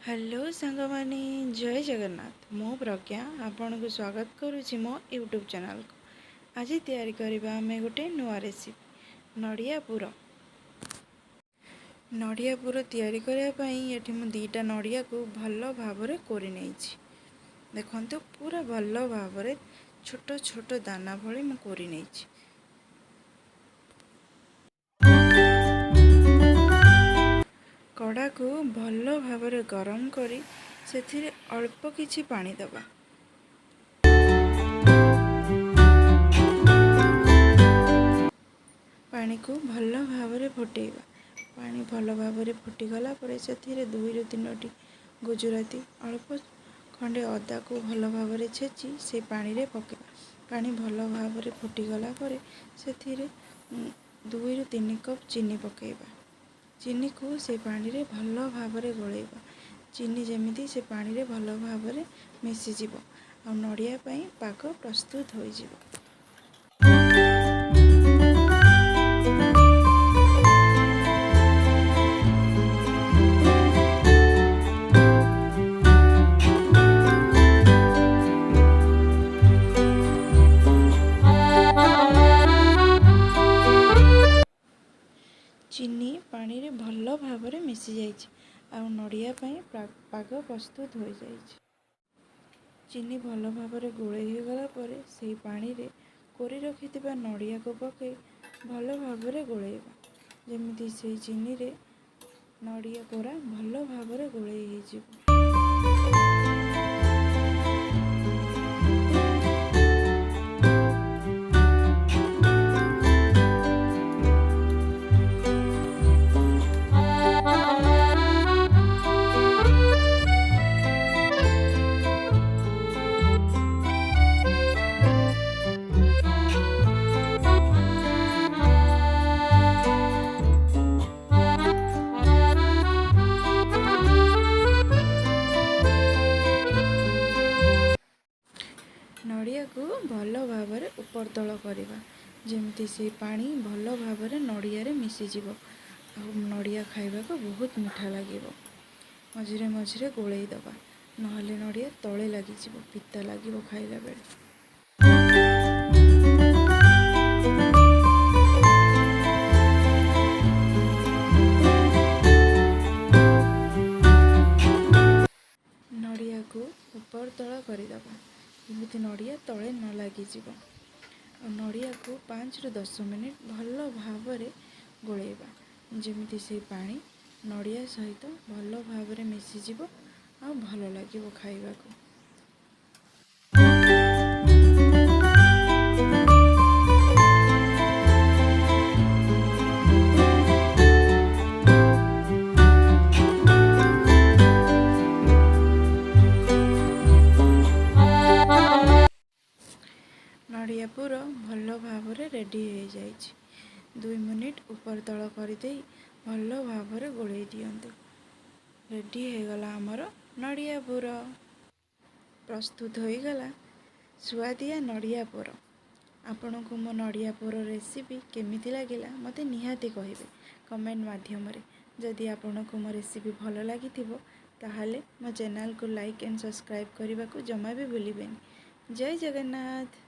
Hello सांग माने जय जगन्नाथ मो प्रज्ञा आपन को स्वागत करुछि मो यूट्यूब चैनल को। आज तैयारी करबा हमें गोटे नुआ रेसिपी नड़िया पुर। नड़िया पुर तैयारी करबा पई एठी मु दीटा नड़िया को भलो भाबरे कोरि नेछि। देखंतु पूरा भलो भाबरे छोट छोट दाना भली मु कोरि नेछि। कड़ा को भलो भाबरे गरम करी सेथिरे अल्प किछि पानी दबा। पानी को भलो भाबरे फुटेबा। पानी भलो भाबरे फुटी गला परे सेथिरे 2 ରୁ 3टी गुजराती अल्प खंडे अदा को भलो भाबरे छेची से पानी रे पकेबा। पानी भलो भाबरे फुटी गला परे सेथिरे 2 ରୁ 3 कप चीनी पकेबा। चीनी को से पानी रे भलो भाबरे गोलेबा। चीनी जेमिति से पानी रे भलो भाबरे मिसी जिवो आ नड़िया पई पाक प्रस्तुत होई जिवो। चीनी पानी रे भलो भाबरे मिसी जाइछि आ नड़िया पई पाग प्रस्तुत हो जाइछि। चीनी भलो भाबरे गोळे हो गला परे सेही पानी रे कोरि रखिथिबा नड़िया को पके भलो भाबरे गोळेबा। जेमिति सेही चीनी रे नड़िया कोरा भलो भाबरे गोळे हे जिवो। नड़िया को भलो भाबरे ऊपर तल करबा जेमिति से पानी भलो भाबरे नड़िया रे मिसी जिवो आ नड़िया खाइबा को बहुत मीठा लागिवो। मझिरे मझिरे गोळेई दबा नहले नड़िया तळे लागि जिवो पिता लागिवो खाइला बेले। नड़िया को ऊपर तल करदबा एमती नड़िया तले न लगी जिवो। नड़िया को 5 ରୁ 10 मिनिट भलो भाबरे गोळेबा जेमिति से पानी नड़िया सहित भलो भाबरे मिसी जिवो आ भलो लागिवो खाइबा को। नड़िया पुर भलो भाबरे रेडी हो जाइछि। 2 मिनिट ऊपर तल कर दे भलो भाबरे गोळेई दियंतु। रेडी हो गला हमर नड़िया पुर प्रस्तुत हो गला स्वादिया नड़िया पुर। आपन को मो नड़िया पुर रेसिपी केमिति लागिला मते निहाती कहिबे कमेंट माध्यम रे। जदि आपन को मो रेसिपी भलो लागिथिबो ताहाले मो चैनल को लाइक एंड सब्सक्राइब करबा को जमा भी भूलिबेनी। जय जगन्नाथ।